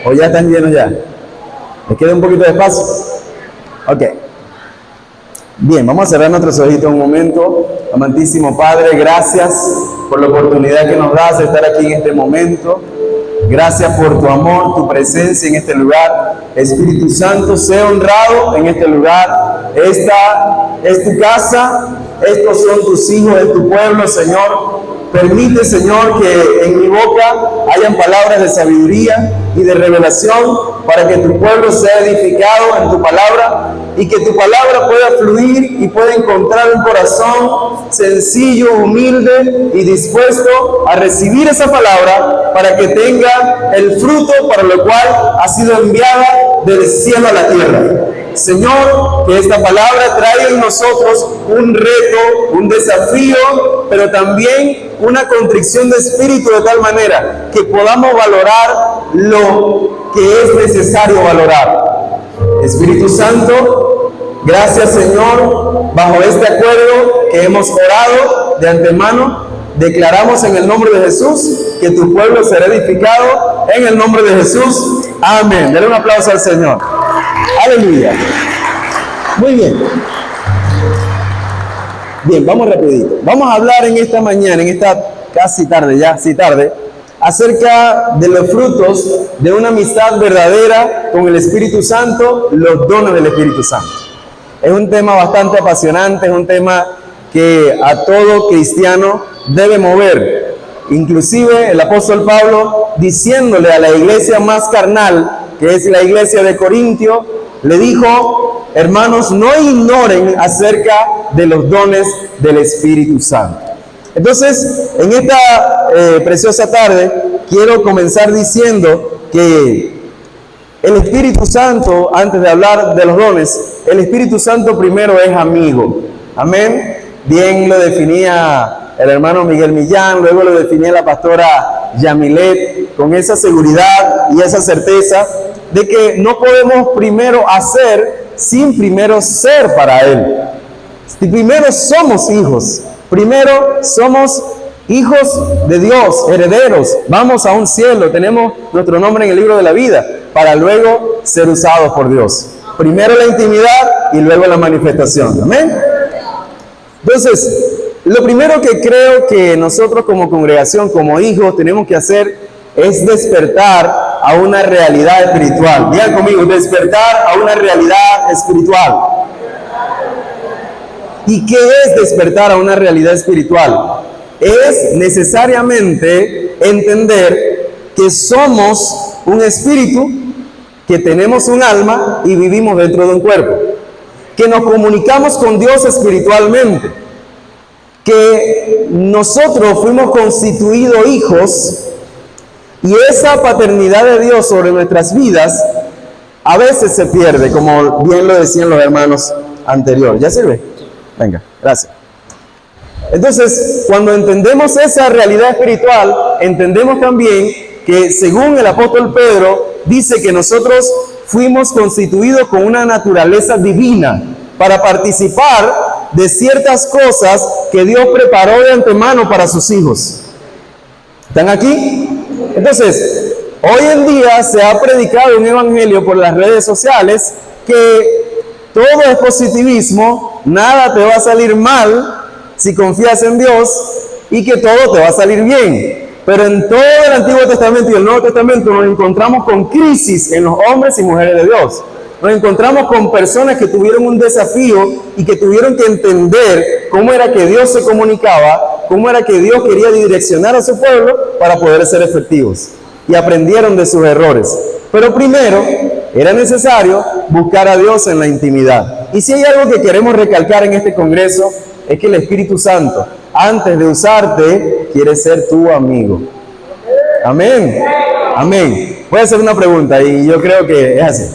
¿O ya están llenos ya? ¿Les queda un poquito de espacio? Ok. Bien, vamos a cerrar nuestros ojitos un momento. Amantísimo Padre, gracias por la oportunidad que nos das de estar aquí en este momento. Gracias por tu amor, tu presencia en este lugar. Espíritu Santo, sé honrado en este lugar. Esta es tu casa, estos son tus hijos, es tu pueblo, Señor. Permite, Señor, que en mi boca hayan palabras de sabiduría y de revelación para que tu pueblo sea edificado en tu palabra y que tu palabra pueda fluir y pueda encontrar un corazón sencillo, humilde y dispuesto a recibir esa palabra para que tenga el fruto para lo cual ha sido enviada del cielo a la tierra. Señor, que esta palabra traiga en nosotros un reto, un desafío, pero también una contrición de espíritu de tal manera que podamos valorar lo que es necesario valorar. Espíritu Santo, gracias Señor, bajo este acuerdo que hemos orado de antemano, declaramos en el nombre de Jesús que tu pueblo será edificado en el nombre de Jesús. Amén. Denle un aplauso al Señor. Aleluya. Muy bien. Bien, vamos rapidito. Vamos a hablar en esta mañana, en esta casi tarde ya, sí tarde, acerca de los frutos de una amistad verdadera con el Espíritu Santo, los dones del Espíritu Santo. Es un tema bastante apasionante, es un tema que a todo cristiano debe mover. Inclusive el apóstol Pablo, diciéndole a la iglesia más carnal, que es la iglesia de Corintio, le dijo: hermanos, no ignoren acerca de los dones del Espíritu Santo. Entonces, en esta preciosa tarde, quiero comenzar diciendo que el Espíritu Santo, antes de hablar de los dones, el Espíritu Santo primero es amigo. Amén. Bien lo definía el hermano Miguel Millán, luego lo definía la pastora Yamilet, con esa seguridad y esa certeza de que no podemos primero hacer sin primero ser para Él. Si primero somos hijos, primero somos hijos de Dios, herederos, vamos a un cielo, tenemos nuestro nombre en el libro de la vida, para luego ser usados por Dios. Primero la intimidad y luego la manifestación. Amén. Entonces, lo primero que creo que nosotros como congregación, como hijos, tenemos que hacer es despertar a una realidad espiritual. Digan conmigo, despertar a una realidad espiritual. ¿Y qué es despertar a una realidad espiritual? Es necesariamente entender que somos un espíritu, que tenemos un alma y vivimos dentro de un cuerpo, que nos comunicamos con Dios espiritualmente, que nosotros fuimos constituidos hijos. Y esa paternidad de Dios sobre nuestras vidas a veces se pierde, como bien lo decían los hermanos anteriores. ¿Ya sirve? Venga, gracias. Entonces, cuando entendemos esa realidad espiritual, entendemos también que, según el apóstol Pedro, dice que nosotros fuimos constituidos con una naturaleza divina para participar de ciertas cosas que Dios preparó de antemano para sus hijos. ¿Están aquí? Entonces, hoy en día se ha predicado un evangelio por las redes sociales que todo es positivismo, nada te va a salir mal si confías en Dios y que todo te va a salir bien. Pero en todo el Antiguo Testamento y el Nuevo Testamento nos encontramos con crisis en los hombres y mujeres de Dios. Nos encontramos con personas que tuvieron un desafío y que tuvieron que entender cómo era que Dios se comunicaba, cómo era que Dios quería direccionar a su pueblo para poder ser efectivos. Y aprendieron de sus errores. Pero primero era necesario buscar a Dios en la intimidad. Y si hay algo que queremos recalcar en este congreso, es que el Espíritu Santo, antes de usarte, quiere ser tu amigo. Amén. Amén. Voy a hacer una pregunta y yo creo que es así.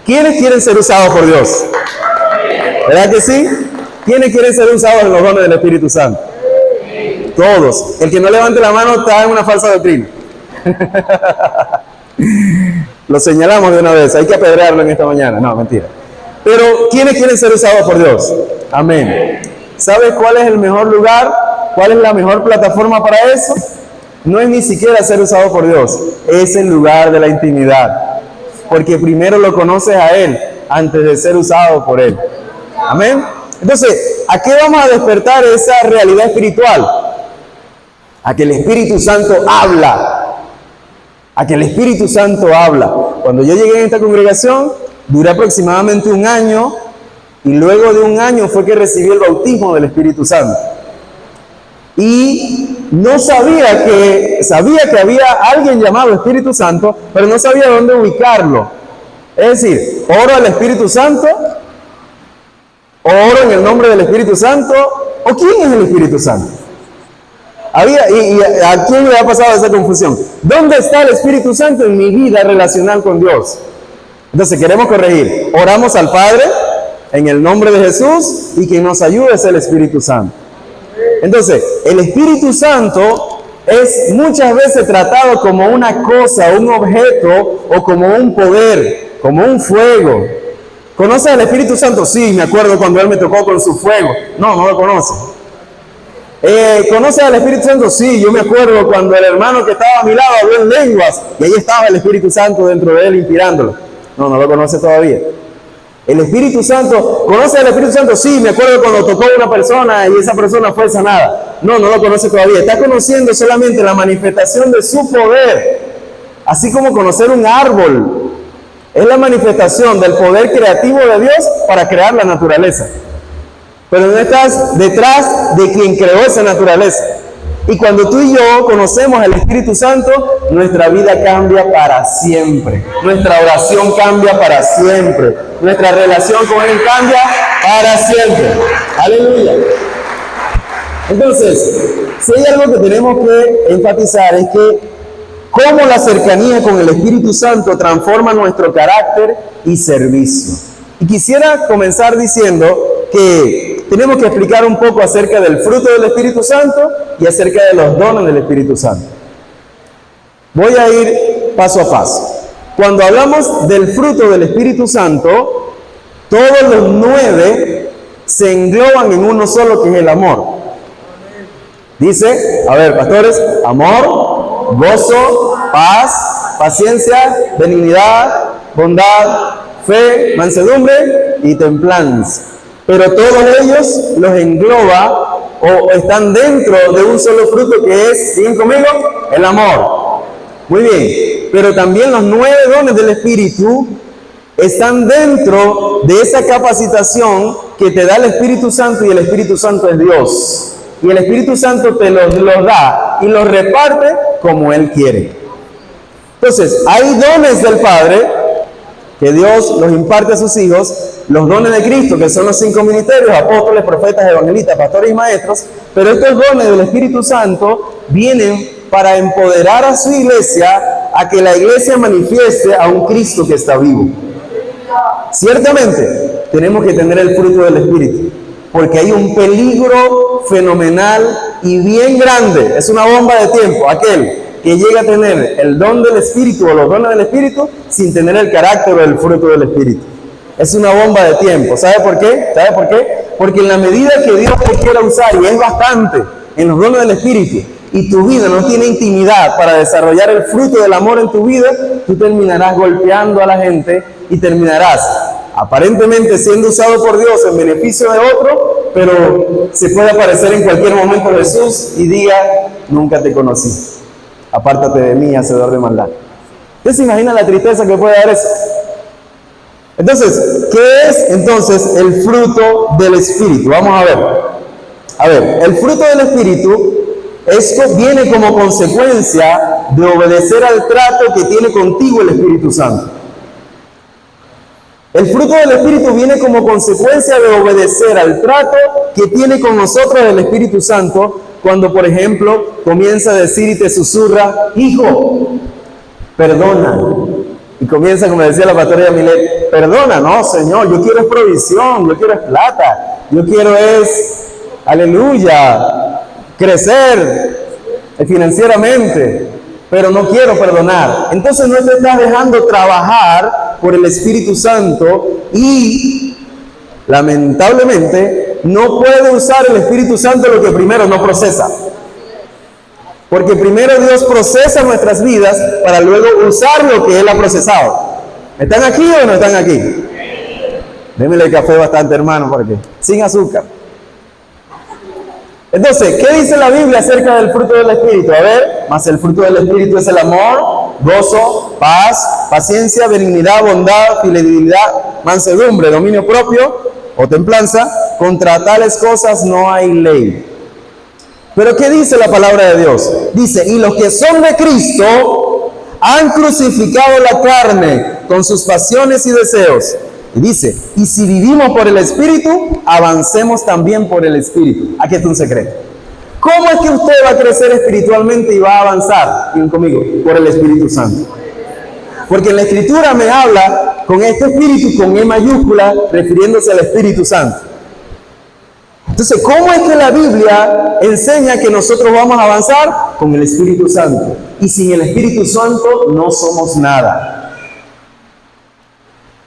¿Quiénes quieren ser usados por Dios? ¿Verdad que sí? ¿Quiénes quieren ser usados en los dones del Espíritu Santo? Todos. El que no levante la mano está en una falsa doctrina. Lo señalamos de una vez. Hay que apedrearlo en esta mañana. No, mentira. Pero ¿quiénes quieren ser usados por Dios? Amén. ¿Sabes cuál es el mejor lugar? ¿Cuál es la mejor plataforma para eso? No es ni siquiera ser usado por Dios. Es el lugar de la intimidad. porque primero lo conoces a Él antes de ser usado por Él. Amén. Entonces, ¿a qué vamos a despertar esa realidad espiritual? A que el Espíritu Santo habla. A que el Espíritu Santo habla. Cuando yo llegué a esta congregación, duré aproximadamente 1 año, y luego de 1 año fue que recibí el bautismo del Espíritu Santo. Y no sabía que había alguien llamado Espíritu Santo, pero no sabía dónde ubicarlo. Es decir, oro al Espíritu Santo, oro en el nombre del Espíritu Santo, ¿o quién es el Espíritu Santo? ¿Y a quién le ha pasado esa confusión? ¿Dónde está el Espíritu Santo en mi vida relacional con Dios? Entonces queremos corregir. Oramos al Padre en el nombre de Jesús, y quien nos ayude es el Espíritu Santo. Entonces, el Espíritu Santo es muchas veces tratado como una cosa, un objeto, o como un poder, como un fuego. ¿Conoces al Espíritu Santo? Sí, me acuerdo cuando Él me tocó con su fuego. No lo conoce. ¿Conoces al Espíritu Santo? Sí, yo me acuerdo cuando el hermano que estaba a mi lado habló en lenguas, y ahí estaba el Espíritu Santo dentro de él inspirándolo. No lo conoce todavía. El Espíritu Santo, ¿conoce al Espíritu Santo? Sí, me acuerdo cuando tocó a una persona y esa persona fue sanada. No lo conoce todavía. Está conociendo solamente la manifestación de su poder. Así como conocer un árbol es la manifestación del poder creativo de Dios para crear la naturaleza. Pero no estás detrás de quien creó esa naturaleza. Y cuando tú y yo conocemos al Espíritu Santo, nuestra vida cambia para siempre. Nuestra oración cambia para siempre. Nuestra relación con Él cambia para siempre. Aleluya. Entonces, si hay algo que tenemos que enfatizar es que cómo la cercanía con el Espíritu Santo transforma nuestro carácter y servicio. Y quisiera comenzar diciendo que tenemos que explicar un poco acerca del fruto del Espíritu Santo y acerca de los dones del Espíritu Santo. Voy a ir paso a paso. Cuando hablamos del fruto del Espíritu Santo, todos los 9 se engloban en uno solo, que es el amor. Dice, a ver, pastores, amor, gozo, paz, paciencia, benignidad, bondad, fe, mansedumbre y templanza. Pero todos ellos los engloba o están dentro de un solo fruto, que es, ¿siguen conmigo?, el amor. Muy bien, pero también los 9 dones del Espíritu están dentro de esa capacitación que te da el Espíritu Santo, y el Espíritu Santo es Dios. Y el Espíritu Santo te los da y los reparte como Él quiere. Entonces, hay dones del Padre que Dios los imparte a sus hijos, los dones de Cristo, que son los 5 ministerios: apóstoles, profetas, evangelistas, pastores y maestros. Pero estos dones del Espíritu Santo vienen para empoderar a su iglesia, a que la iglesia manifieste a un Cristo que está vivo. Ciertamente, tenemos que tener el fruto del Espíritu, porque hay un peligro fenomenal y bien grande. Es una bomba de tiempo aquel que llega a tener el don del Espíritu o los dones del Espíritu sin tener el carácter o el fruto del Espíritu. Es una bomba de tiempo. ¿Sabe por qué? ¿Sabe por qué? Porque en la medida que Dios te quiera usar, y es bastante, en los dones del Espíritu, y tu vida no tiene intimidad para desarrollar el fruto del amor en tu vida, tú terminarás golpeando a la gente y terminarás aparentemente siendo usado por Dios en beneficio de otro, pero se puede aparecer en cualquier momento Jesús y diga: nunca te conocí, apártate de mí, hacedor de maldad. ¿Usted se imagina la tristeza que puede dar eso? Entonces, ¿qué es entonces el fruto del Espíritu? Vamos a ver. A ver, el fruto del Espíritu, esto viene como consecuencia de obedecer al trato que tiene contigo el Espíritu Santo. El fruto del Espíritu viene como consecuencia de obedecer al trato que tiene con nosotros el Espíritu Santo, cuando, por ejemplo, comienza a decir y te susurra: hijo, perdona. Y comienza, como decía la pastora Yamilet: perdona. No, Señor, yo quiero es provisión, yo quiero es plata, yo quiero es, aleluya, crecer financieramente, pero no quiero perdonar. Entonces no te estás dejando trabajar por el Espíritu Santo, y lamentablemente no puede usar el Espíritu Santo lo que primero no procesa. Porque primero Dios procesa nuestras vidas para luego usar lo que Él ha procesado. ¿Están aquí o no están aquí? Démele el café bastante, hermano, porque sin azúcar. Entonces, ¿qué dice la Biblia acerca del fruto del Espíritu? A ver, más el fruto del Espíritu es el amor, gozo, paz, paciencia, benignidad, bondad, fidelidad, mansedumbre, dominio propio o templanza. Contra tales cosas no hay ley. Pero ¿qué dice la palabra de Dios? Dice, y los que son de Cristo han crucificado la carne con sus pasiones y deseos. Y dice, y si vivimos por el Espíritu, avancemos también por el Espíritu. Aquí está un secreto. ¿Cómo es que usted va a crecer espiritualmente y va a avanzar? Miren conmigo, por el Espíritu Santo. Porque en la Escritura me habla con este Espíritu, con E mayúscula, refiriéndose al Espíritu Santo. Entonces, ¿cómo es que la Biblia enseña que nosotros vamos a avanzar? Con el Espíritu Santo. Y sin el Espíritu Santo no somos nada.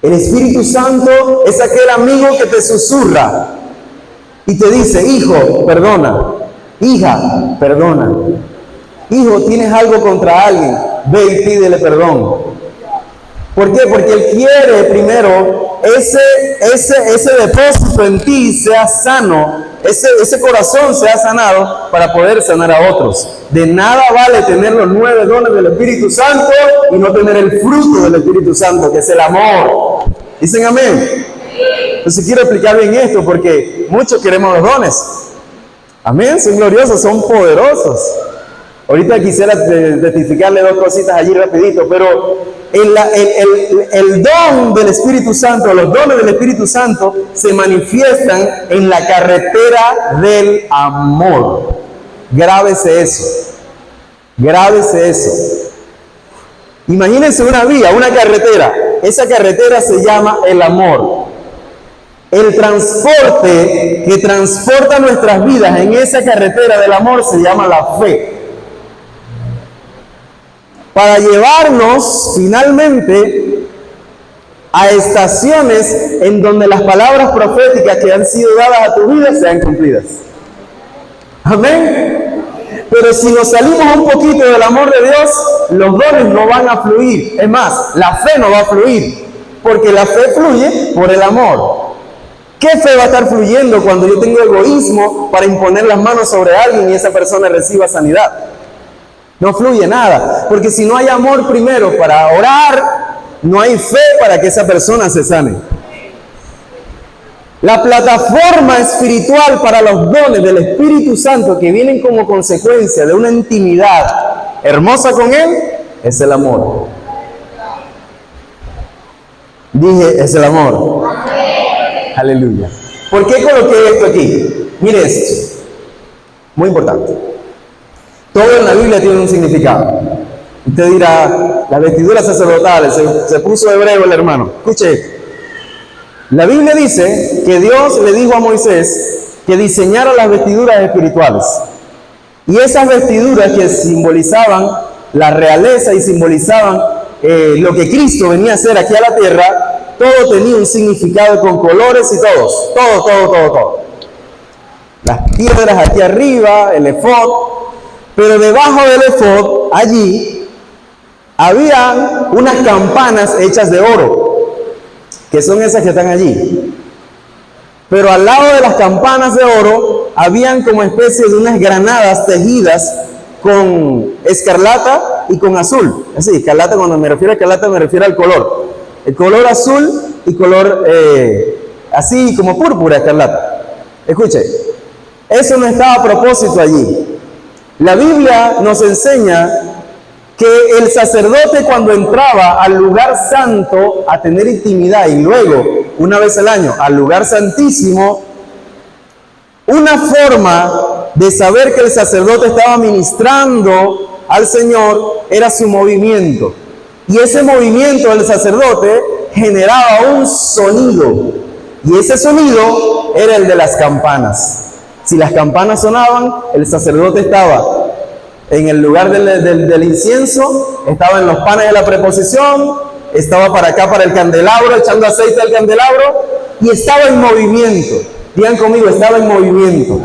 El Espíritu Santo es aquel amigo que te susurra y te dice, hijo, perdona, hija, perdona. Hijo, tienes algo contra alguien, ve y pídele perdón. ¿Por qué? Porque Él quiere primero ese depósito en ti sea sano, ese corazón sea sanado para poder sanar a otros. De nada vale tener los 9 dones del Espíritu Santo y no tener el fruto del Espíritu Santo, que es el amor. ¿Dicen amén? Entonces quiero explicar bien esto porque muchos queremos los dones. Amén, son gloriosos, son poderosos. Ahorita quisiera testificarle 2 cositas allí rapidito, pero el don del Espíritu Santo, los dones del Espíritu Santo se manifiestan en la carretera del amor. Grábese eso. Grábese eso. Imagínense una vía, una carretera. Esa carretera se llama el amor. El transporte que transporta nuestras vidas en esa carretera del amor se llama la fe. Para llevarnos finalmente a estaciones en donde las palabras proféticas que han sido dadas a tu vida sean cumplidas. Amén. Pero si nos salimos un poquito del amor de Dios, los dones no van a fluir. Es más, la fe no va a fluir, porque la fe fluye por el amor. ¿Qué fe va a estar fluyendo cuando yo tengo egoísmo para imponer las manos sobre alguien y esa persona reciba sanidad? No fluye nada, porque si no hay amor primero para orar, no hay fe para que esa persona se sane. La plataforma espiritual para los dones del Espíritu Santo que vienen como consecuencia de una intimidad hermosa con Él es el amor. Dije, es el amor. Aleluya. ¿Por qué coloqué esto aquí? Mire esto, muy importante. Todo en la Biblia tiene un significado. Usted dirá, las vestiduras sacerdotales, se puso hebreo el hermano. Escuche esto. La Biblia dice que Dios le dijo a Moisés que diseñara las vestiduras espirituales. Y esas vestiduras que simbolizaban la realeza y simbolizaban lo que Cristo venía a hacer aquí a la tierra, todo tenía un significado con colores y todo. Las piedras aquí arriba, el efod. Pero debajo del efod, allí, había unas campanas hechas de oro, que son esas que están allí. Pero al lado de las campanas de oro, habían como especie de unas granadas tejidas con escarlata y con azul. Así, escarlata, cuando me refiero a escarlata, me refiero al color. El color azul y color así como púrpura escarlata. Escuche, eso no estaba a propósito allí. La Biblia nos enseña que el sacerdote cuando entraba al lugar santo a tener intimidad y luego, una vez al año, al lugar santísimo, una forma de saber que el sacerdote estaba ministrando al Señor era su movimiento. Y ese movimiento del sacerdote generaba un sonido. Y ese sonido era el de las campanas. Si las campanas sonaban, el sacerdote estaba en el lugar del incienso, estaba en los panes de la preposición, estaba para acá, para el candelabro, echando aceite al candelabro, y estaba en movimiento. Digan conmigo, estaba en movimiento.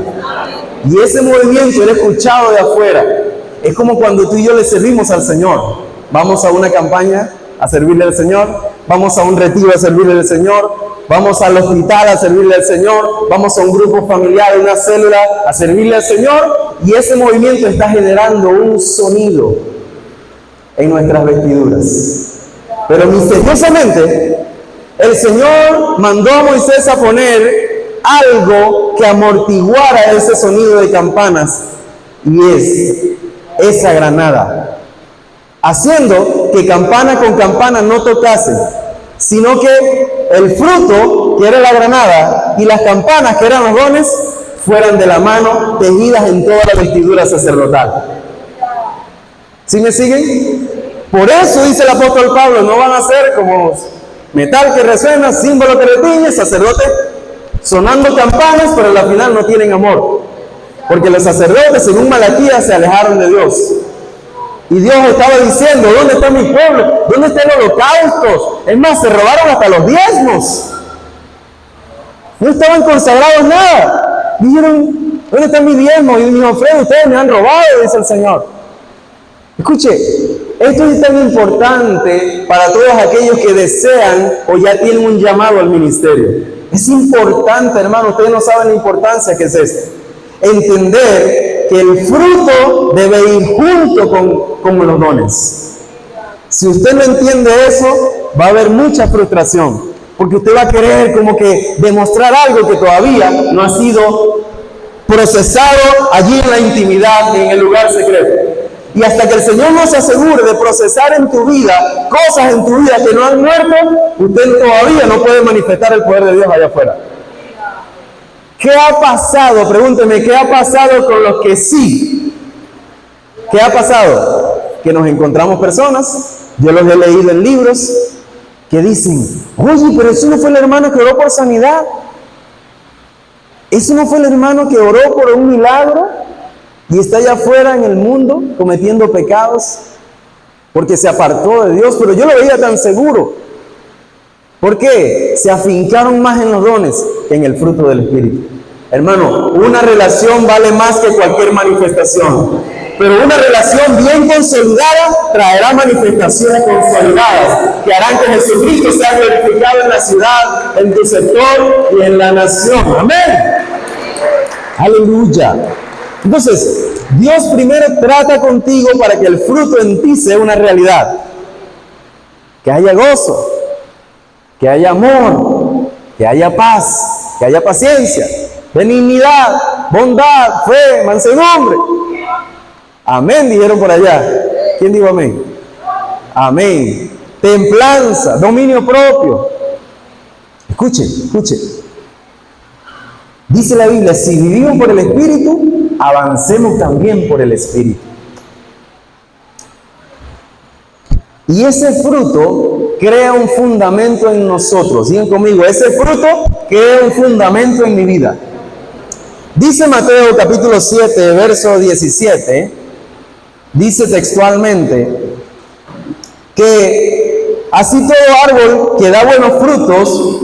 Y ese movimiento era escuchado de afuera. Es como cuando tú y yo le servimos al Señor. Vamos a una campaña a servirle al Señor, vamos a un retiro a servirle al Señor, vamos al hospital a servirle al Señor, vamos a un grupo familiar, a una célula a servirle al Señor, y ese movimiento está generando un sonido en nuestras vestiduras. Pero misteriosamente, el Señor mandó a Moisés a poner algo que amortiguara ese sonido de campanas, y es esa granada, haciendo que campana con campana no tocasen, sino que el fruto, que era la granada, y las campanas, que eran los dones, fueran de la mano, tejidas en toda la vestidura sacerdotal. ¿Sí me siguen? Por eso dice el apóstol Pablo, no van a ser como metal que resuena, símbolo que retiñe, sacerdotes sonando campanas, pero al final no tienen amor. Porque los sacerdotes, según Malaquías, se alejaron de Dios. Y Dios estaba diciendo, ¿dónde está mi pueblo? ¿Dónde están los holocaustos? Es más, se robaron hasta los diezmos. No estaban consagrados nada. Dijeron, ¿dónde está mi diezmo? Y mi ofrenda, ustedes me han robado, dice el Señor. Escuche, esto es tan importante para todos aquellos que desean o ya tienen un llamado al ministerio. Es importante, hermano, ustedes no saben la importancia que es esto. Entender que el fruto debe ir junto con los dones. Si usted no entiende eso, va a haber mucha frustración, porque usted va a querer como que demostrar algo que todavía no ha sido procesado allí en la intimidad, en el lugar secreto. Y hasta que el Señor no se asegure de procesar en tu vida cosas en tu vida que no han muerto, usted todavía no puede manifestar el poder de Dios allá afuera. ¿Qué ha pasado? Pregúnteme, ¿qué ha pasado con los que sí? ¿Qué ha pasado? Que nos encontramos personas, yo los he leído en libros, que dicen, oye, pero eso no fue el hermano que oró por sanidad. Eso no fue el hermano que oró por un milagro y está allá afuera en el mundo cometiendo pecados porque se apartó de Dios. Pero yo lo veía tan seguro. ¿Por qué? Se afincaron más en los dones que en el fruto del Espíritu. Hermano, una relación vale más que cualquier manifestación. Pero una relación bien consolidada traerá manifestaciones consolidadas que harán que Jesucristo sea glorificado en la ciudad, en tu sector y en la nación. Amén. Aleluya. Entonces, Dios primero trata contigo para que el fruto en ti sea una realidad. Que haya gozo, que haya amor, que haya paz, que haya paciencia, benignidad, bondad, fe, mansedumbre. Amén, dijeron por allá. ¿Quién dijo amén? Amén. Templanza, dominio propio. Escuchen, escuchen. Dice la Biblia, si vivimos por el Espíritu, avancemos también por el Espíritu. Y ese fruto crea un fundamento en nosotros. Digan conmigo, ese fruto crea un fundamento en mi vida. Dice Mateo capítulo 7, verso 17, dice textualmente que así todo árbol que da buenos frutos,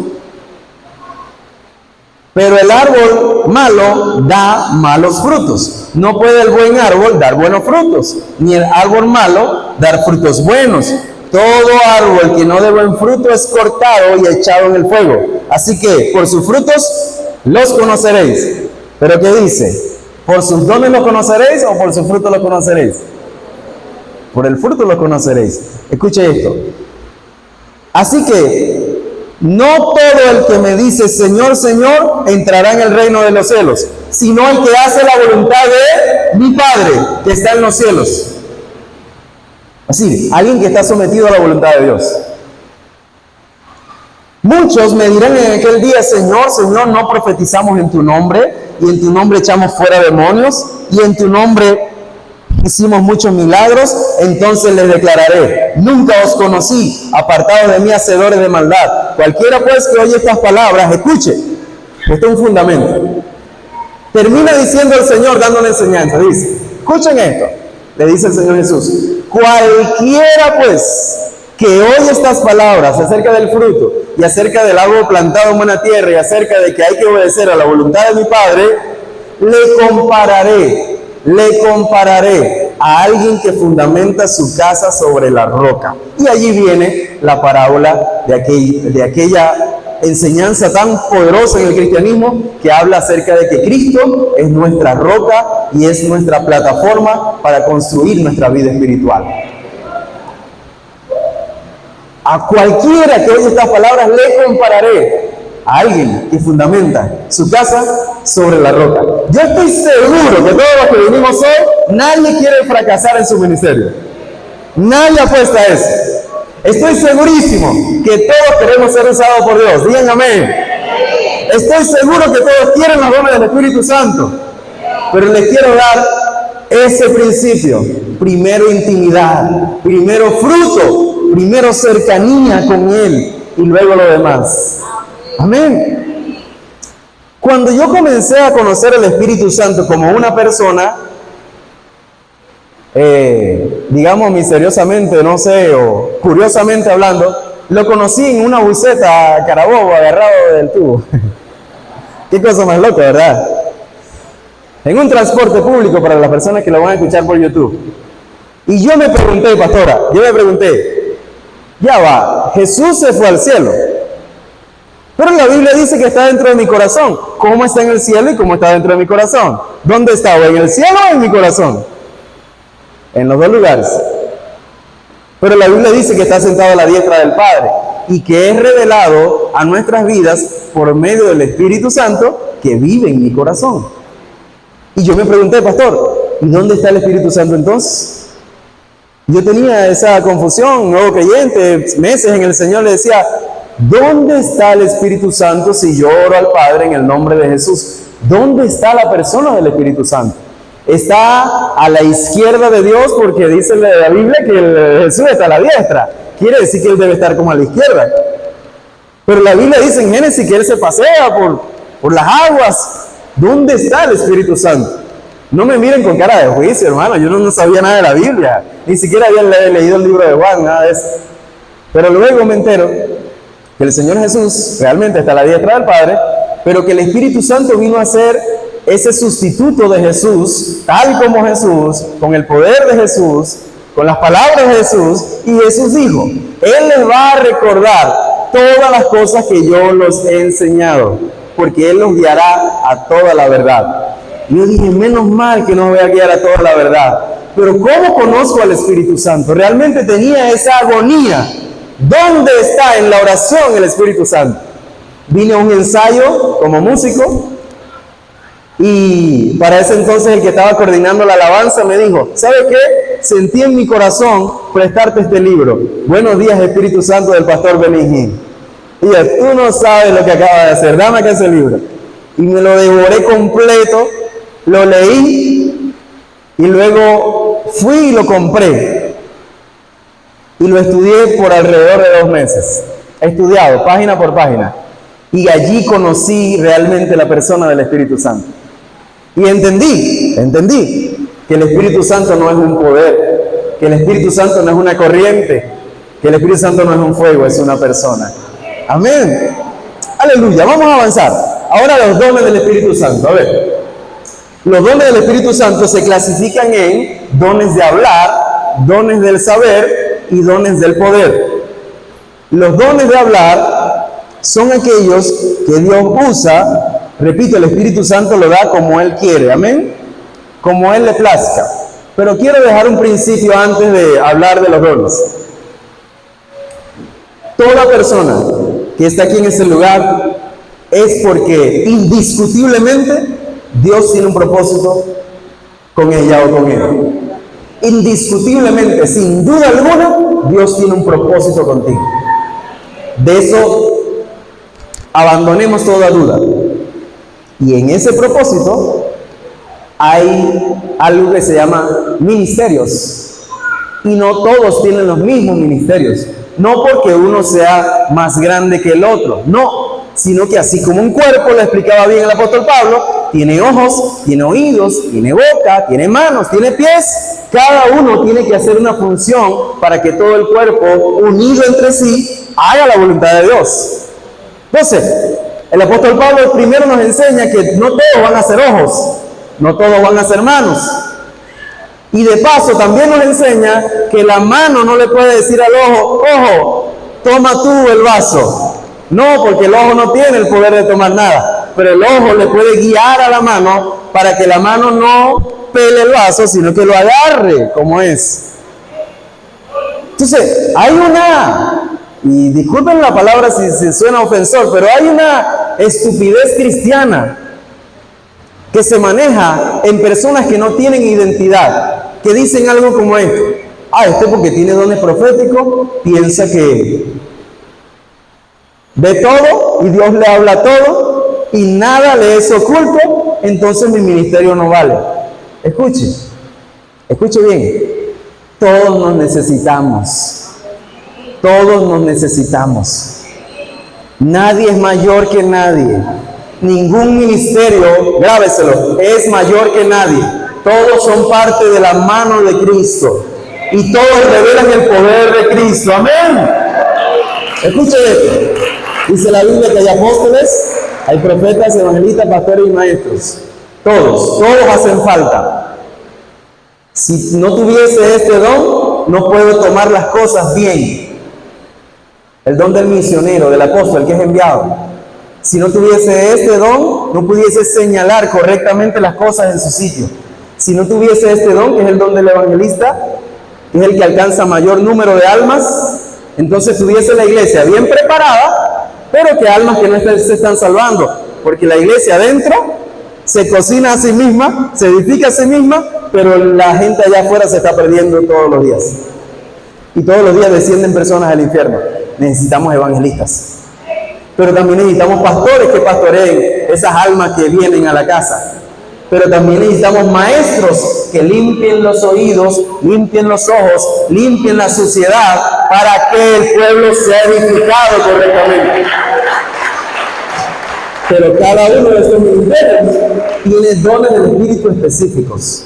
pero el árbol malo da malos frutos. No puede el buen árbol dar buenos frutos, ni el árbol malo dar frutos buenos. Todo árbol que no dé buen fruto es cortado y echado en el fuego. Así que por sus frutos los conoceréis. ¿Pero qué dice? ¿Por sus dones los conoceréis o por sus frutos los conoceréis? Por el fruto los conoceréis. Escuche esto. Así que no todo el que me dice Señor, Señor, entrará en el reino de los cielos, sino el que hace la voluntad de mi Padre que está en los cielos. Así, alguien que está sometido a la voluntad de Dios. Muchos me dirán en aquel día, Señor, Señor, no profetizamos en tu nombre, y en tu nombre echamos fuera demonios, y en tu nombre hicimos muchos milagros. Entonces les declararé, nunca os conocí, apartados de mí, hacedores de maldad. Cualquiera pues que oye estas palabras, escuche, esto es un fundamento. Termina diciendo el Señor, dando una enseñanza, dice, escuchen esto, le dice el Señor Jesús, cualquiera pues que oye estas palabras acerca del fruto y acerca del árbol plantado en buena tierra y acerca de que hay que obedecer a la voluntad de mi Padre, le compararé a alguien que fundamenta su casa sobre la roca. Y allí viene la parábola de aquella enseñanza tan poderosa en el cristianismo que habla acerca de que Cristo es nuestra roca y es nuestra plataforma para construir nuestra vida espiritual. A cualquiera que oye estas palabras le compararé a alguien que fundamenta su casa sobre la roca. Yo estoy seguro que todos los que venimos hoy, nadie quiere fracasar en su ministerio. Nadie apuesta a eso. Estoy segurísimo que todos queremos ser usados por Dios. Digan amén. Estoy seguro que todos quieren los dones del Espíritu Santo. Pero les quiero dar ese principio. Primero intimidad, primero fruto, primero cercanía con Él y luego lo demás. Amén. Cuando yo comencé a conocer el Espíritu Santo como una persona, digamos misteriosamente, no sé, o curiosamente hablando, lo conocí en una buseta Carabobo agarrado del tubo. Qué cosa más loca, ¿verdad? En un transporte público para las personas que lo van a escuchar por YouTube. Y yo me pregunté, pastora, ya va, Jesús se fue al cielo, pero la Biblia dice que está dentro de mi corazón. ¿Cómo está en el cielo y cómo está dentro de mi corazón? ¿Dónde está? ¿O en el cielo o en mi corazón? En los dos lugares. Pero la Biblia dice que está sentado a la diestra del Padre y que es revelado a nuestras vidas por medio del Espíritu Santo que vive en mi corazón. Y yo me pregunté, pastor, ¿y dónde está el Espíritu Santo entonces? Yo tenía esa confusión, nuevo creyente, meses en el Señor, le decía, ¿dónde está el Espíritu Santo si yo oro al Padre en el nombre de Jesús? ¿Dónde está la persona del Espíritu Santo? Está a la izquierda de Dios porque dice la Biblia que Jesús está a la diestra. Quiere decir que Él debe estar como a la izquierda. Pero la Biblia dice en Génesis que Él se pasea por las aguas. ¿Dónde está el Espíritu Santo? No me miren con cara de juicio, hermano. Yo no sabía nada de la Biblia. Ni siquiera había leído el libro de Juan, nada de eso. Pero luego me entero que el Señor Jesús realmente está a la diestra del Padre, pero que el Espíritu Santo vino a ser ese sustituto de Jesús, tal como Jesús, con el poder de Jesús, con las palabras de Jesús, y Jesús dijo, Él les va a recordar todas las cosas que yo los he enseñado, porque Él los guiará a toda la verdad. Y yo dije, menos mal que no voy a guiar a toda la verdad. Pero ¿cómo conozco al Espíritu Santo? Realmente tenía esa agonía. ¿Dónde está en la oración el Espíritu Santo? Vine a un ensayo como músico, y para ese entonces el que estaba coordinando la alabanza me dijo, ¿sabe qué? Sentí en mi corazón prestarte este libro, Buenos días Espíritu Santo, del pastor Benigín. Y yo, tú no sabes lo que acaba de hacer, dame acá ese libro. Y me lo devoré completo, lo leí y luego fui y lo compré y lo estudié por alrededor de 2 meses. He estudiado página por página y allí conocí realmente la persona del Espíritu Santo. Y entendí que el Espíritu Santo no es un poder, que el Espíritu Santo no es una corriente, que el Espíritu Santo no es un fuego, es una persona. Amén. Aleluya. Vamos a avanzar. Ahora los dones del Espíritu Santo. A ver. Los dones del Espíritu Santo se clasifican en dones de hablar, dones del saber y dones del poder. Los dones de hablar son aquellos que Dios usa. Repito, el Espíritu Santo lo da como Él quiere, amén, como Él le plazca. Pero quiero dejar un principio antes de hablar de los dones. Toda persona que está aquí en este lugar es porque indiscutiblemente Dios tiene un propósito con ella o con él. Indiscutiblemente, sin duda alguna, Dios tiene un propósito contigo. De eso abandonemos toda duda. Y en ese propósito hay algo que se llama ministerios. Y no todos tienen los mismos ministerios. No porque uno sea más grande que el otro, no. Sino que así como un cuerpo, lo explicaba bien el apóstol Pablo, tiene ojos, tiene oídos, tiene boca, tiene manos, tiene pies. Cada uno tiene que hacer una función para que todo el cuerpo, unido entre sí, haga la voluntad de Dios. Entonces, el apóstol Pablo primero nos enseña que no todos van a ser ojos, no todos van a ser manos. Y de paso también nos enseña que la mano no le puede decir al ojo, ojo, toma tú el vaso. No, porque el ojo no tiene el poder de tomar nada, pero el ojo le puede guiar a la mano para que la mano no pele el vaso, sino que lo agarre como es. Entonces, hay una, y disculpen la palabra si suena ofensor, pero hay una estupidez cristiana que se maneja en personas que no tienen identidad, que dicen algo como esto: este porque tiene dones proféticos, piensa que ve todo y Dios le habla todo y nada le es oculto, entonces mi ministerio no vale. Escuche bien, todos nos necesitamos, nadie es mayor que nadie, ningún ministerio, grábeselo, es mayor que nadie, todos son parte de la mano de Cristo y todos revelan el poder de Cristo, amén. Escuche esto, dice la Biblia que hay apóstoles, hay profetas, evangelistas, pastores y maestros, todos hacen falta. Si no tuviese este don, no puedo tomar las cosas bien. El don del misionero, del apóstol, el que es enviado. Si no tuviese este don, no pudiese señalar correctamente las cosas en su sitio. Si no tuviese este don, que es el don del evangelista, que es el que alcanza mayor número de almas, entonces tuviese la iglesia bien preparada, pero que almas que no se están salvando, porque la iglesia adentro se cocina a sí misma, se edifica a sí misma, pero la gente allá afuera se está perdiendo todos los días. Y todos los días descienden personas al infierno. Necesitamos evangelistas. Pero también necesitamos pastores que pastoreen esas almas que vienen a la casa. Pero también necesitamos maestros que limpien los oídos, limpien los ojos, limpien la suciedad para que el pueblo sea edificado correctamente. Pero cada uno de estos ministerios tiene dones del Espíritu específicos.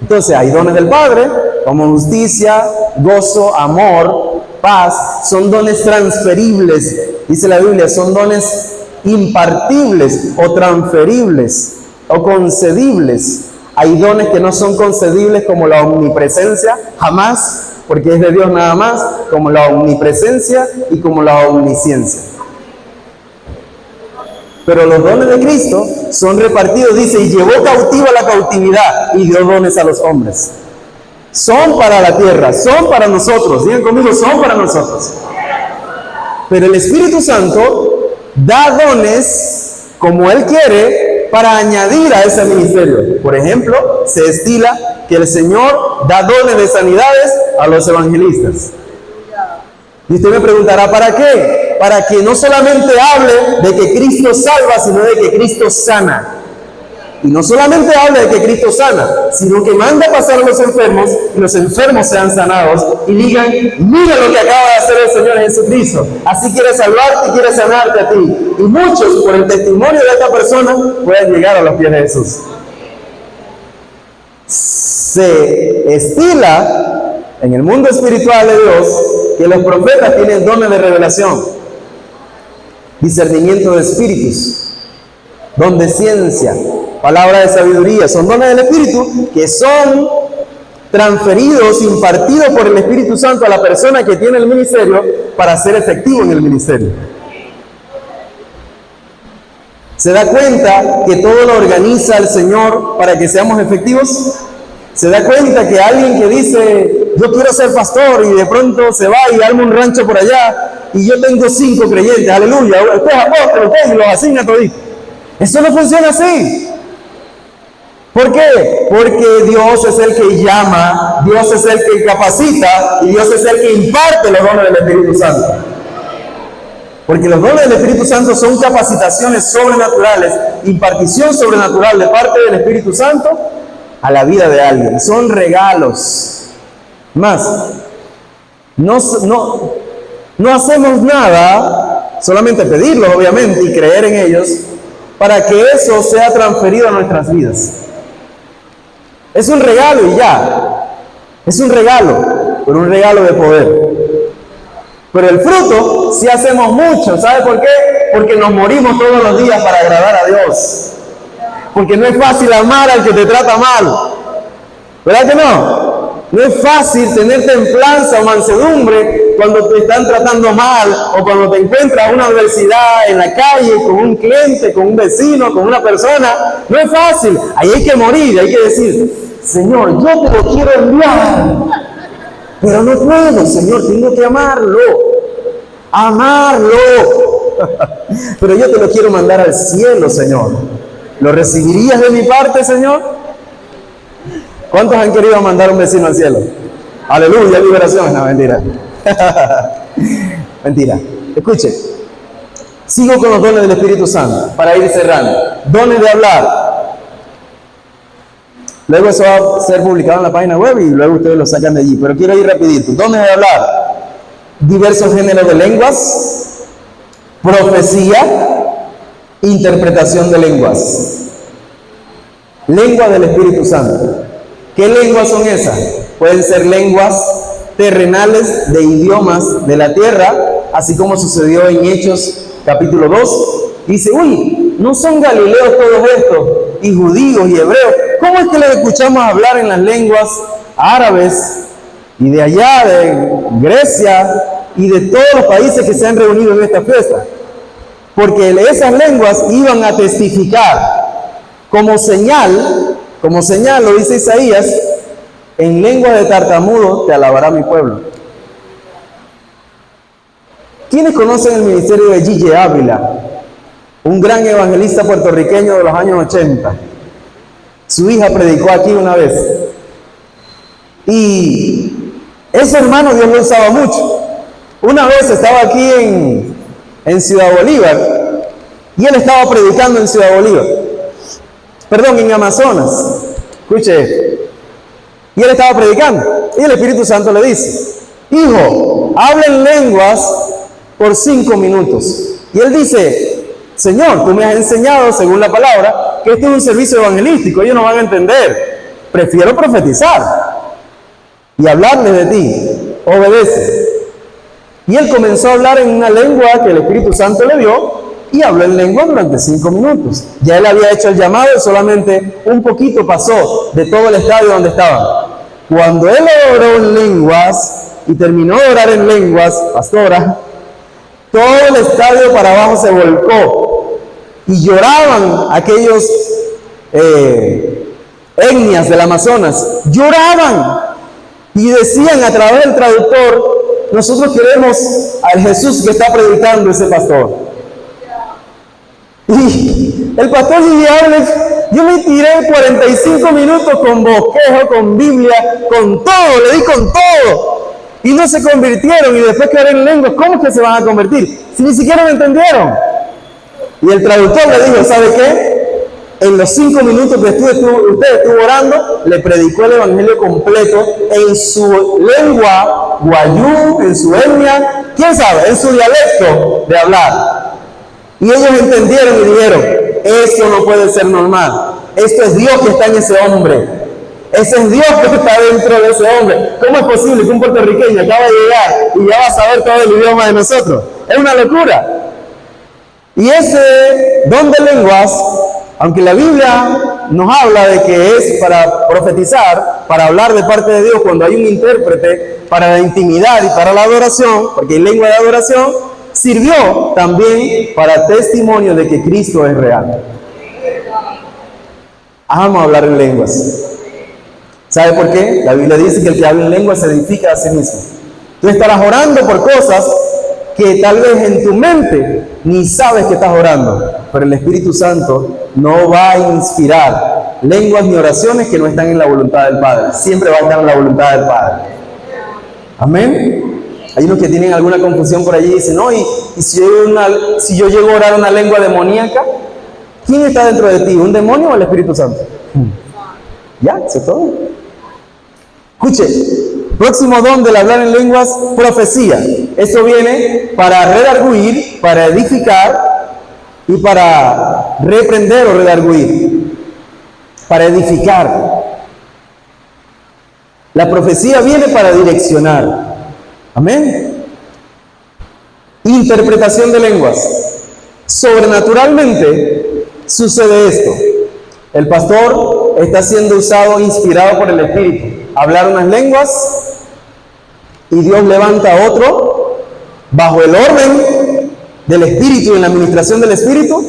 Entonces hay dones del Padre, como justicia, gozo, amor, paz. Son dones transferibles, dice la Biblia, son dones impartibles o transferibles o concedibles. Hay dones que no son concedibles, como la omnipresencia, jamás, porque es de Dios nada más, como la omnipresencia y como la omnisciencia. Pero los dones de Cristo son repartidos, dice, y llevó cautiva la cautividad y dio dones a los hombres. Son para la tierra, son para nosotros, digan conmigo, son para nosotros. Pero el Espíritu Santo da dones como Él quiere para añadir a ese ministerio. Por ejemplo, se estila que el Señor da dones de sanidades a los evangelistas. Y usted me preguntará, ¿para qué? Para que no solamente hable de que Cristo salva, sino de que Cristo sana. Y no solamente hable de que Cristo sana, sino que manda a pasar a los enfermos y los enfermos sean sanados y digan: mira lo que acaba de hacer el Señor Jesucristo. Así quiere salvarte y quiere sanarte a ti. Y muchos, por el testimonio de esta persona, pueden llegar a los pies de Jesús. Se estila en el mundo espiritual de Dios que los profetas tienen dones de revelación, discernimiento de espíritus, don de ciencia, palabra de sabiduría. Son dones del Espíritu que son transferidos, impartidos por el Espíritu Santo a la persona que tiene el ministerio para ser efectivo en el ministerio. ¿Se da cuenta que todo lo organiza el Señor para que seamos efectivos? ¿Se da cuenta que alguien que dice: yo quiero ser pastor, y de pronto se va y arma un rancho por allá, y yo tengo 5 creyentes, aleluya, usted es apóstol, usted, y los asigna toditos? Eso no funciona así. ¿Por qué? Porque Dios es el que llama, Dios es el que capacita, y Dios es el que imparte los dones del Espíritu Santo. Porque los dones del Espíritu Santo son capacitaciones sobrenaturales, impartición sobrenatural de parte del Espíritu Santo a la vida de alguien. Son regalos. Más, no hacemos nada, solamente pedirlos obviamente y creer en ellos, para que eso sea transferido a nuestras vidas. Es un regalo y ya. Es un regalo, pero un regalo de poder. Pero el fruto, sí hacemos mucho. ¿Sabe por qué? Porque nos morimos todos los días para agradar a Dios. Porque no es fácil amar al que te trata mal. ¿Verdad que no? No es fácil tener templanza o mansedumbre cuando te están tratando mal o cuando te encuentras en una adversidad en la calle con un cliente, con un vecino, con una persona. No es fácil. Ahí hay que morir, hay que decir, Señor, yo te lo quiero enviar, pero no puedo, Señor, tengo que amarlo. Pero yo te lo quiero mandar al cielo, Señor. ¿Lo recibirías de mi parte, Señor? ¿Cuántos han querido mandar un vecino al cielo? Aleluya, liberación. No, mentira. Mentira. Escuche. Sigo con los dones del Espíritu Santo para ir cerrando. Dones de hablar. Luego eso va a ser publicado en la página web y luego ustedes lo sacan de allí. Pero quiero ir rapidito. Dones de hablar. Diversos géneros de lenguas. Profecía. Interpretación de lenguas. Lengua del Espíritu Santo. ¿Qué lenguas son esas? Pueden ser lenguas terrenales de idiomas de la tierra, así como sucedió en Hechos capítulo 2. Dice, uy, ¿no son galileos todos estos? Y judíos y hebreos. ¿Cómo es que les escuchamos hablar en las lenguas árabes y de allá, de Grecia y de todos los países que se han reunido en esta fiesta? Porque esas lenguas iban a testificar como señal, lo dice Isaías, en lengua de tartamudo te alabará mi pueblo. ¿Quiénes conocen el ministerio de Gille Ávila? Un gran evangelista puertorriqueño de los años 80. Su hija predicó aquí una vez. Y ese hermano Dios lo usaba mucho. Una vez estaba aquí en Ciudad Bolívar y él estaba predicando en Ciudad Bolívar. Perdón, en Amazonas. Escuche esto. Y él estaba predicando. Y el Espíritu Santo le dice, hijo, habla en lenguas por 5 minutos. Y él dice, Señor, tú me has enseñado, según la palabra, que este es un servicio evangelístico. Ellos no van a entender. Prefiero profetizar y hablarles de ti. Obedece. Y él comenzó a hablar en una lengua que el Espíritu Santo le dio. Y habló en lengua durante 5 minutos. Ya él había hecho el llamado y solamente un poquito pasó de todo el estadio donde estaban. Cuando él oró en lenguas y terminó de orar en lenguas, pastora, todo el estadio para abajo se volcó y lloraban aquellos etnias del Amazonas. Lloraban y decían a través del traductor, nosotros queremos al Jesús que está predicando ese pastor. Y el pastor yo me tiré 45 minutos con bosquejo, con Biblia, con todo, le di con todo. Y no se convirtieron y después que en lenguas, ¿cómo es que se van a convertir? Si ni siquiera me entendieron. Y el traductor le dijo, ¿sabe qué? En los 5 minutos que usted estuvo orando, le predicó el evangelio completo en su lengua, guayú, en su etnia, quién sabe, en su dialecto de hablar. Y ellos entendieron y dijeron, eso no puede ser normal. Esto es Dios que está en ese hombre. Ese es Dios que está dentro de ese hombre. ¿Cómo es posible que un puertorriqueño acaba de llegar y ya va a saber todo el idioma de nosotros? Es una locura. Y ese don de lenguas, aunque la Biblia nos habla de que es para profetizar, para hablar de parte de Dios cuando hay un intérprete, para la intimidad y para la adoración, porque hay lengua de adoración, sirvió también para testimonio de que Cristo es real. Amo hablar en lenguas. ¿Sabe por qué? La Biblia dice que el que habla en lenguas se edifica a sí mismo. Tú estarás orando por cosas que tal vez en tu mente ni sabes que estás orando, pero el Espíritu Santo no va a inspirar lenguas ni oraciones que no están en la voluntad del Padre. Siempre va a estar en la voluntad del Padre. Amén. Hay unos que tienen alguna confusión por allí y dicen, no, y si yo llego a orar una lengua demoníaca, ¿quién está dentro de ti? ¿Un demonio o el Espíritu Santo? Ya, eso es todo. Escuche, próximo don del hablar en lenguas, profecía. Esto viene para redarguir, para edificar y para reprender o redarguir. Para edificar. La profecía viene para direccionar. Amén. Interpretación de lenguas. Sobrenaturalmente sucede esto. El pastor cuando está siendo usado, inspirado por el Espíritu. Hablar unas lenguas y Dios levanta a otro bajo el orden del Espíritu y en la administración del Espíritu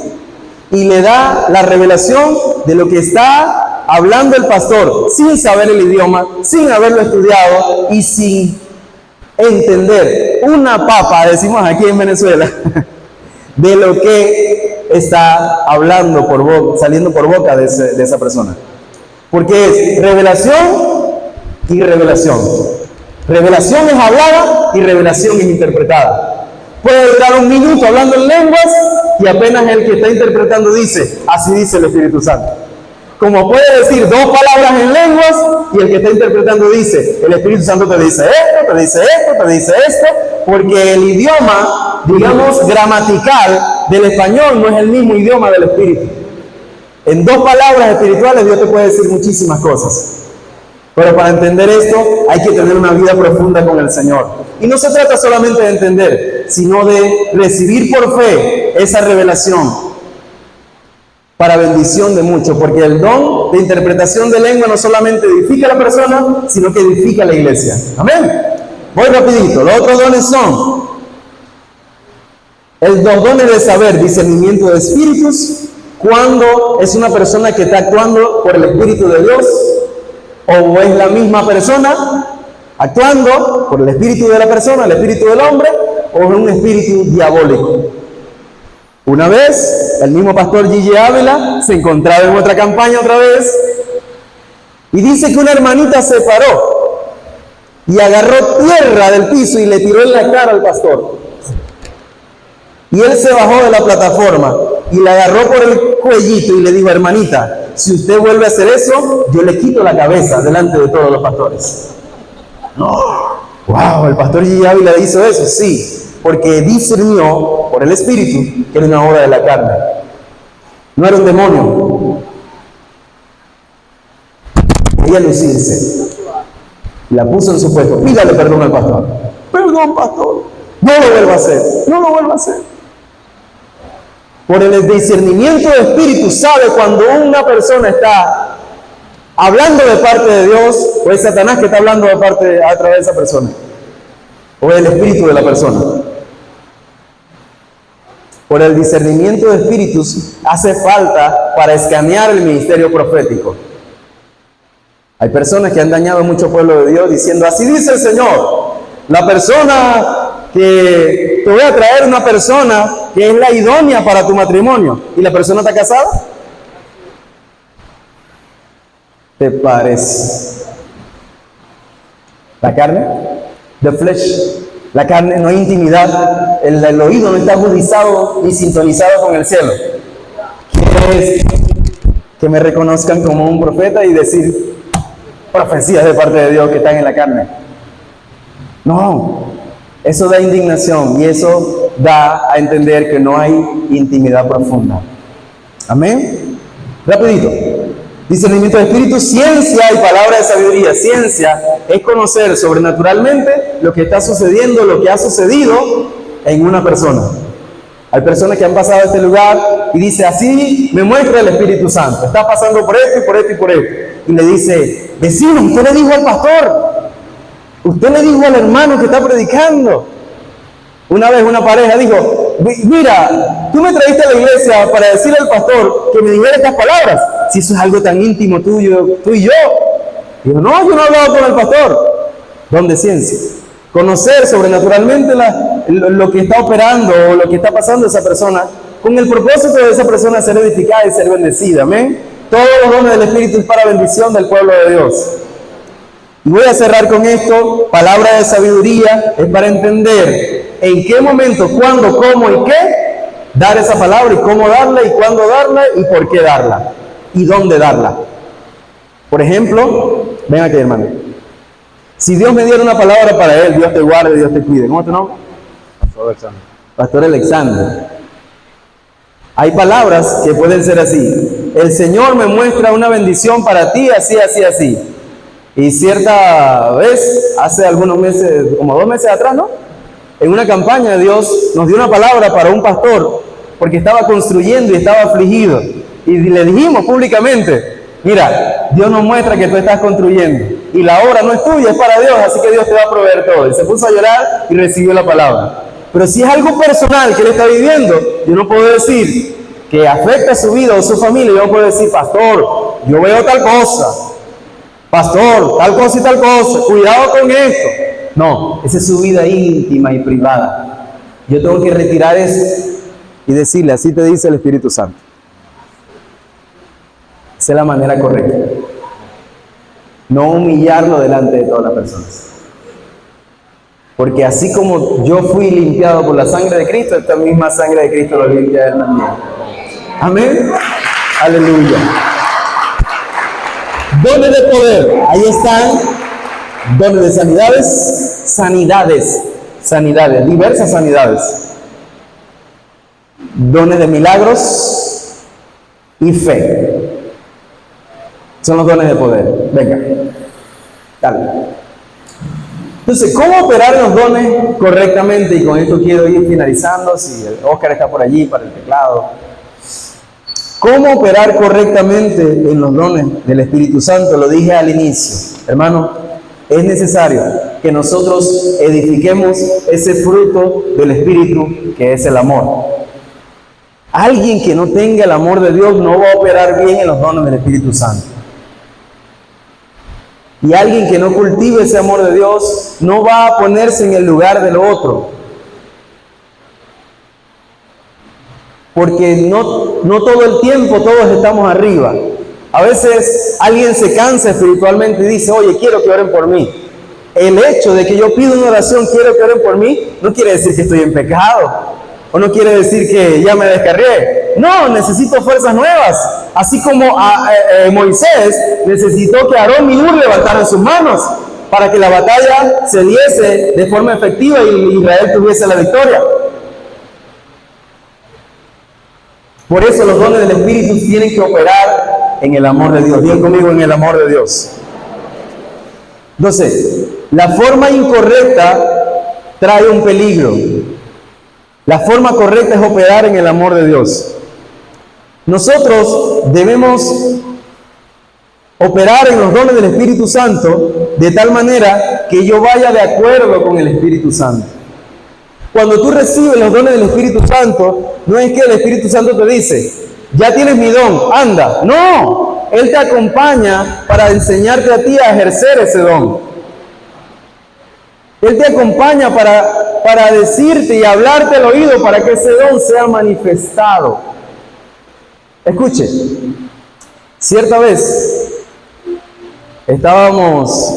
y le da la revelación de lo que está hablando el pastor sin saber el idioma, sin haberlo estudiado y sin entender una papa, decimos aquí en Venezuela, de lo que está hablando por boca, saliendo por boca de esa persona. Porque es revelación y revelación. Revelación es hablada y revelación es interpretada. Puede durar un minuto hablando en lenguas y apenas el que está interpretando dice, así dice el Espíritu Santo. Como puede decir dos palabras en lenguas y el que está interpretando dice, el Espíritu Santo te dice esto, te dice esto, te dice esto, porque el idioma, digamos, gramatical del español no es el mismo idioma del Espíritu. En dos palabras espirituales Dios te puede decir muchísimas cosas. Pero para entender esto hay que tener una vida profunda con el Señor. Y no se trata solamente de entender, sino de recibir por fe esa revelación para bendición de muchos, porque el don de interpretación de lengua no solamente edifica a la persona, sino que edifica a la iglesia. Amén. Voy rapidito. Los otros dones son los dones de saber, discernimiento de espíritus, cuando es una persona que está actuando por el Espíritu de Dios, o es la misma persona actuando por el espíritu de la persona, el espíritu del hombre, o es un espíritu diabólico. Una vez, el mismo pastor Gigi Ávila se encontraba en otra campaña otra vez y dice que una hermanita se paró y agarró tierra del piso y le tiró en la cara al pastor. Y él se bajó de la plataforma y la agarró por el cuellito y le dijo, hermanita, si usted vuelve a hacer eso, yo le quito la cabeza delante de todos los pastores. ¡Wow! ¿El pastor Gigi Ávila hizo eso? Sí. Porque discernió por el Espíritu que era una obra de la carne. No era un demonio. Quería lucirse. La puso en su puesto. Pídale perdón al pastor. Perdón, pastor. No lo vuelva a hacer. No lo vuelva a hacer. Por el discernimiento de Espíritu sabe cuando una persona está hablando de parte de Dios o es Satanás que está hablando a través de esa persona. O el espíritu de la persona. Por el discernimiento de espíritus hace falta para escanear el ministerio profético. Hay personas que han dañado a mucho pueblo de Dios diciendo, así dice el Señor, la persona que te voy a traer una persona que es la idónea para tu matrimonio, y la persona está casada. ¿Te parece? La carne, the flesh. La carne no hay intimidad, el oído no está agudizado ni sintonizado con el cielo. ¿Quieres que me reconozcan como un profeta y decir profecías de parte de Dios que están en la carne? No, eso da indignación y eso da a entender que no hay intimidad profunda. Amén. Rapidito. Discernimiento de espíritu, ciencia y palabra de sabiduría. Ciencia es conocer sobrenaturalmente lo que está sucediendo, lo que ha sucedido en una persona. Hay personas que han pasado a este lugar y dice, así me muestra el Espíritu Santo. Está pasando por esto y por esto y por esto. Y le dice, vecino, usted le dijo al pastor, usted le dijo al hermano que está predicando. Una vez una pareja dijo, mira, tú me trajiste a la iglesia para decirle al pastor que me dijera estas palabras. Si eso es algo tan íntimo tuyo, tú y yo. Digo, no, yo no he hablado con el pastor. ¿Dónde ciencia? Conocer sobrenaturalmente lo que está operando o lo que está pasando esa persona, con el propósito de esa persona ser edificada y ser bendecida. Amén. Todos los dones del Espíritu es para bendición del pueblo de Dios. Y voy a cerrar con esto. Palabra de sabiduría es para entender en qué momento, cuándo, cómo y qué dar esa palabra, y cómo darla, y cuándo darla, y por qué darla, y dónde darla. Por ejemplo, ven aquí, hermano. Si Dios me diera una palabra para él, Dios te guarde, Dios te cuide. ¿Cómo es tu nombre? Pastor Alexander. Pastor Alexander. Hay palabras que pueden ser así. El Señor me muestra una bendición para ti, así, así, así. Y cierta vez, hace algunos meses, como 2 meses atrás, ¿no? En una campaña Dios nos dio una palabra para un pastor porque estaba construyendo y estaba afligido. Y le dijimos públicamente, Mira, Dios nos muestra que tú estás construyendo y la obra no es tuya, es para Dios, así que Dios te va a proveer todo. Y se puso a llorar y recibió la palabra. Pero si es algo personal que él está viviendo, yo no puedo decir que afecta su vida o su familia. Yo no puedo decir, pastor, yo veo tal cosa, pastor, tal cosa y tal cosa, cuidado con esto. No, esa es su vida íntima y privada. Yo tengo que retirar eso y decirle, así te dice el Espíritu Santo. Esa es la manera correcta. No humillarlo delante de todas las personas. Porque así como yo fui limpiado por la sangre de Cristo, esta misma sangre de Cristo lo limpia a él también. Amén. Aleluya. Dones de poder. Ahí están. Dones de sanidades, diversas sanidades. Dones de milagros y fe. Son los dones de poder. Venga, dale. Entonces, ¿cómo operar los dones correctamente? Y con esto quiero ir finalizando. Si Oscar está por allí para el teclado. ¿Cómo operar correctamente en los dones del Espíritu Santo? Lo dije al inicio. Hermano, es necesario que nosotros edifiquemos ese fruto del Espíritu que es el amor. Alguien que no tenga el amor de Dios no va a operar bien en los dones del Espíritu Santo. Y alguien que no cultive ese amor de Dios no va a ponerse en el lugar del otro. Porque no todo el tiempo todos estamos arriba. A veces alguien se cansa espiritualmente y dice, oye, quiero que oren por mí. El hecho de que yo pido una oración, quiero que oren por mí, no quiere decir que estoy en pecado. O no quiere decir que ya me descarrié. No, necesito fuerzas nuevas. Así como Moisés necesitó que Aarón y Hur levantaran sus manos para que la batalla se diese de forma efectiva y Israel tuviese la victoria. Por eso los dones del Espíritu tienen que operar en el amor de Dios. Bien conmigo, en el amor de Dios. Entonces, la forma incorrecta trae un peligro. La forma correcta es operar en el amor de Dios. Nosotros debemos operar en los dones del Espíritu Santo de tal manera que yo vaya de acuerdo con el Espíritu Santo. Cuando tú recibes los dones del Espíritu Santo, no es que el Espíritu Santo te dice, ya tienes mi don, anda. No, Él te acompaña para enseñarte a ti a ejercer ese don. Él te acompaña para decirte y hablarte al oído para que ese don sea manifestado. Escuche, cierta vez estábamos